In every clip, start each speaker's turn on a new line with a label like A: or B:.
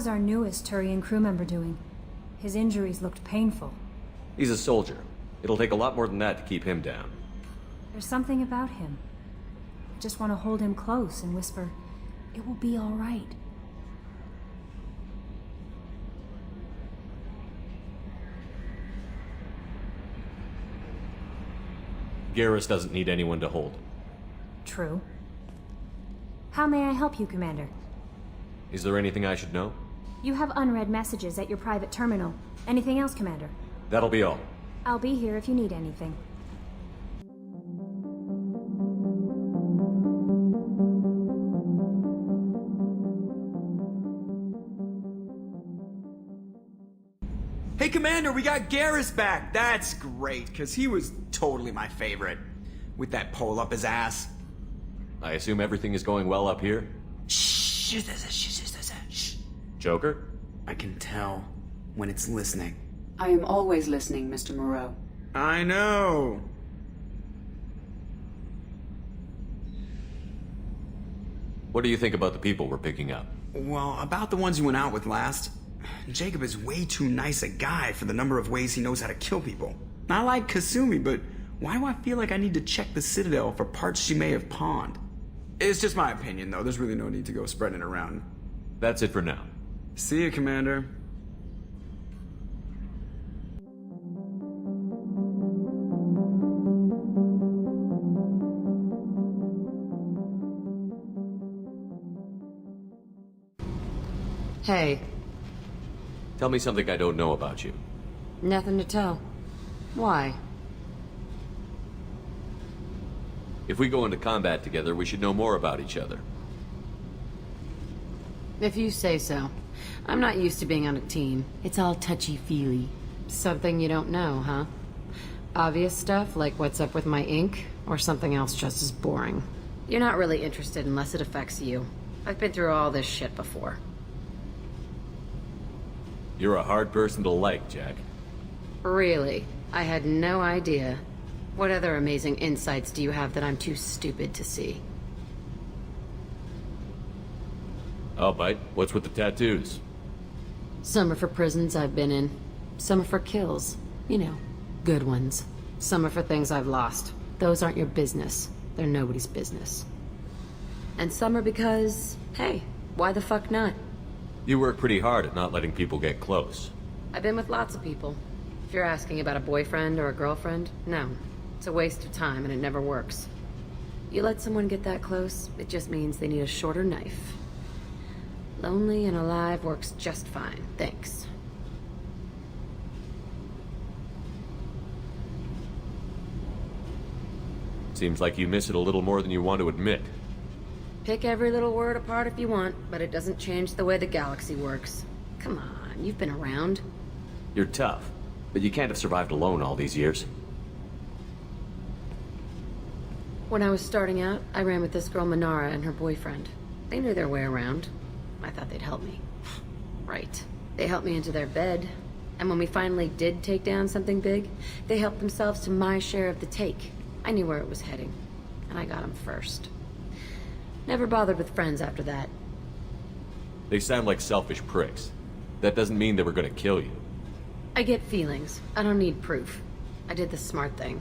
A: was our newest Turian crew member doing? His injuries looked painful.
B: He's a soldier. It'll take a lot more than that to keep him down.
A: There's something about him. I just want to hold him close and whisper, "It will be all right."
B: Garrus doesn't need anyone to hold him.
A: True. How may I help you, Commander?
B: Is there anything I should know?
A: You have unread messages at your private terminal. Anything else, Commander?
B: That'll be all.
A: I'll be here if you need anything.
C: Hey, Commander, we got Garrus back! That's great, because he was totally my favorite. With that pole up his ass.
B: I assume everything is going well up here?
C: Shh.
B: Joker?
C: I can tell when it's listening.
D: I am always listening, Mr. Moreau.
C: I know.
B: What do you think about the people we're picking up?
C: Well, about the ones you went out with last. Jacob is way too nice a guy for the number of ways he knows how to kill people. I like Kasumi, but why do I feel like I need to check the Citadel for parts she may have pawned? It's just my opinion, though. There's really no need to go spreading it around.
B: That's it for now.
C: See you, Commander.
D: Hey,
B: Tell me something I don't know about you.
D: nothing to tell. Why?
B: If we go into combat together, we should know more about each other.
D: If you say so. I'm not used to being on a team. It's all touchy-feely. Something you don't know, huh? Obvious stuff, like what's up with my ink, or something else just as boring? You're not really interested unless it affects you. I've been through all this shit before.
B: You're a hard person to like, Jack.
D: Really? I had no idea. What other amazing insights do you have that I'm too stupid to see?
B: I'll bite. What's with the tattoos?
D: Some are for prisons I've been in. Some are for kills. You know, good ones. Some are for things I've lost. Those aren't your business. They're nobody's business. And some are because, hey, why the fuck not?
B: You work pretty hard at not letting people get close.
D: I've been with lots of people. If you're asking about a boyfriend or a girlfriend, no. It's a waste of time and it never works. You let someone get that close, it just means they need a shorter knife. Lonely and alive works just fine, thanks.
B: Seems like you miss it a little more than you want to admit.
D: Pick every little word apart if you want, but it doesn't change the way the galaxy works. Come on, you've been around.
B: You're tough, but you can't have survived alone all these years.
D: When I was starting out, I ran with this girl Minara and her boyfriend. They knew their way around. I thought they'd help me. Right. They helped me into their bed. And when we finally did take down something big, they helped themselves to my share of the take. I knew where it was heading, and I got them first. Never bothered with friends after that.
B: They sound like selfish pricks. That doesn't mean they were gonna kill you.
D: I get feelings. I don't need proof. I did the smart thing.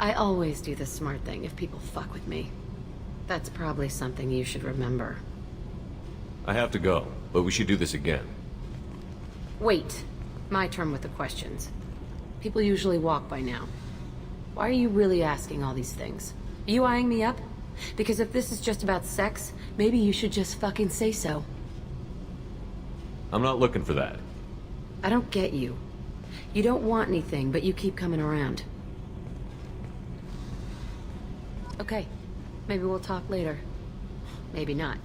D: I always do the smart thing if people fuck with me. That's probably something you should remember.
B: I have to go, but we should do this again.
D: Wait. My turn with the questions. People usually walk by now. Why are you really asking all these things? Are you eyeing me up? Because if this is just about sex, maybe you should just fucking say so.
B: I'm not looking for that.
D: I don't get you. You don't want anything, but you keep coming around. Okay. Maybe we'll talk later. Maybe not.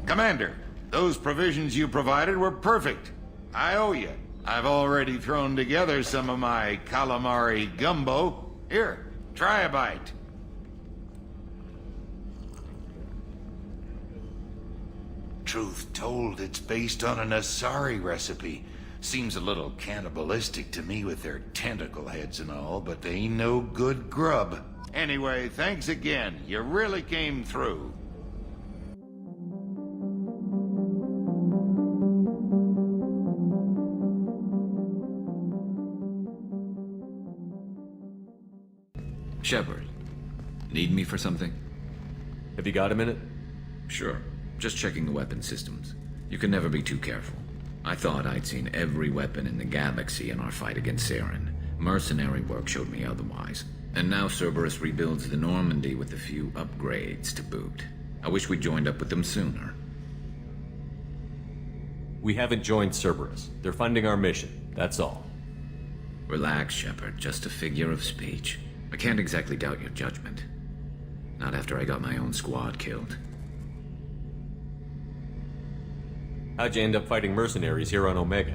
E: Commander, those provisions you provided were perfect. I owe you. I've already thrown together some of my calamari gumbo. Here, try a bite. Truth told, it's based on an Asari recipe. Seems a little cannibalistic to me with their tentacle heads and all, but they ain't no good grub. Anyway, thanks again. You really came through.
F: Shepard, need me for something?
B: Have you got a minute?
F: Sure. Just checking the weapon systems. You can never be too careful. I thought I'd seen every weapon in the galaxy in our fight against Saren. Mercenary work showed me otherwise. And now Cerberus rebuilds the Normandy with a few upgrades to boot. I wish we'd joined up with them sooner.
B: We haven't joined Cerberus. They're funding our mission, that's all.
F: Relax, Shepard. Just a figure of speech. I can't exactly doubt your judgment. Not after I got my own squad killed.
B: How'd you end up fighting mercenaries here on Omega?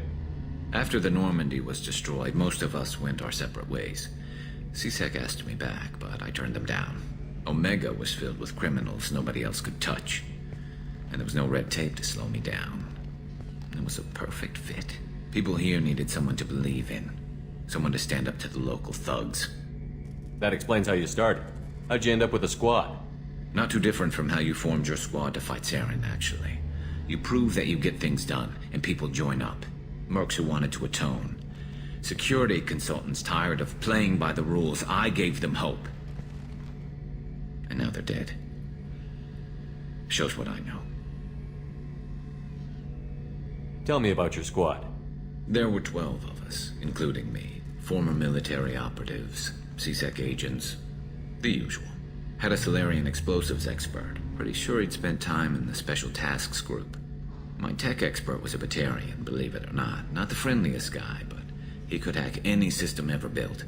F: After the Normandy was destroyed, most of us went our separate ways. C-Sec asked me back, but I turned them down. Omega was filled with criminals nobody else could touch. And there was no red tape to slow me down. It was a perfect fit. People here needed someone to believe in. Someone to stand up to the local thugs.
B: That explains how you started. How'd you end up with a squad?
F: Not too different from how you formed your squad to fight Saren, actually. You prove that you get things done, and people join up. Mercs who wanted to atone. Security consultants tired of playing by the rules. I gave them hope. And now they're dead. Shows what I know.
B: Tell me about your squad.
F: There were 12 of us, including me. Former military operatives, C-Sec agents, the usual. Had a Solarian explosives expert. Pretty sure he'd spent time in the Special Tasks Group. My tech expert was a Batarian, believe it or not. Not the friendliest guy, but he could hack any system ever built.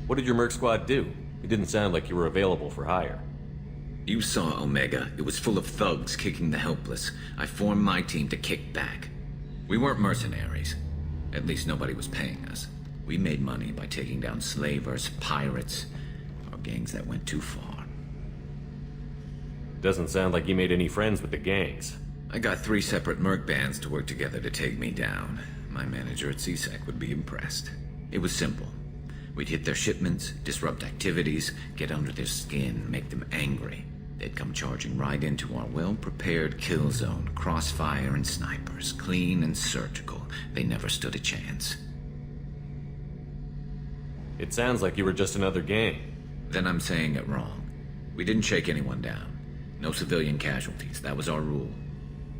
B: What did your merc squad do? It didn't sound like you were available for hire.
F: You saw Omega. It was full of thugs kicking the helpless. I formed my team to kick back. We weren't mercenaries. At least nobody was paying us. We made money by taking down slavers, pirates, or gangs that went too far.
B: Doesn't sound like you made any friends with the gangs.
F: I got 3 separate merc bands to work together to take me down. My manager at C-Sec would be impressed. It was simple. We'd hit their shipments, disrupt activities, get under their skin, make them angry. They'd come charging right into our well-prepared kill zone, crossfire and snipers, clean and surgical. They never stood a chance.
B: It sounds like you were just another gang.
F: Then I'm saying it wrong. We didn't shake anyone down. No civilian casualties, that was our rule.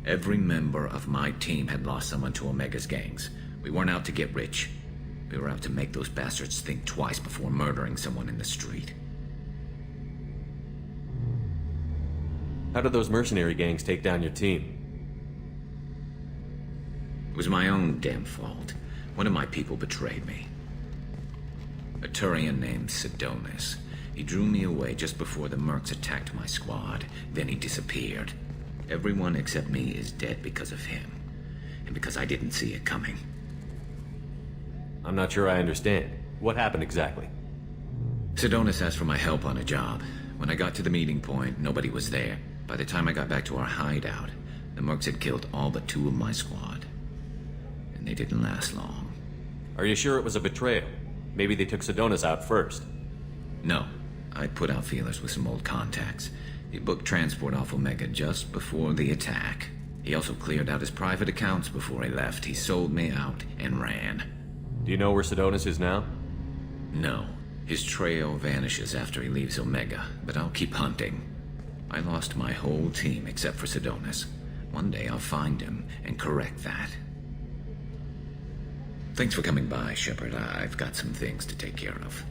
F: Every member of my team had lost someone to Omega's gangs. We weren't out to get rich. We were out to make those bastards think twice before murdering someone in the street.
B: How did those mercenary gangs take down your team?
F: It was my own damn fault. One of my people betrayed me. A Turian named Sidonis. He drew me away just before the mercs attacked my squad. Then he disappeared. Everyone except me is dead because of him. And because I didn't see it coming.
B: I'm not sure I understand. What happened exactly?
F: Sidonis asked for my help on a job. When I got to the meeting point, nobody was there. By the time I got back to our hideout, the mercs had killed all but 2 of my squad. And they didn't last long.
B: Are you sure it was a betrayal? Maybe they took Sidonis out first.
F: No. I put out feelers with some old contacts. He booked transport off Omega just before the attack. He also cleared out his private accounts before he left. He sold me out and ran.
B: Do you know where Sidonis is now?
F: No. His trail vanishes after he leaves Omega, but I'll keep hunting. I lost my whole team except for Sidonis. One day I'll find him and correct that. Thanks for coming by, Shepard. I've got some things to take care of.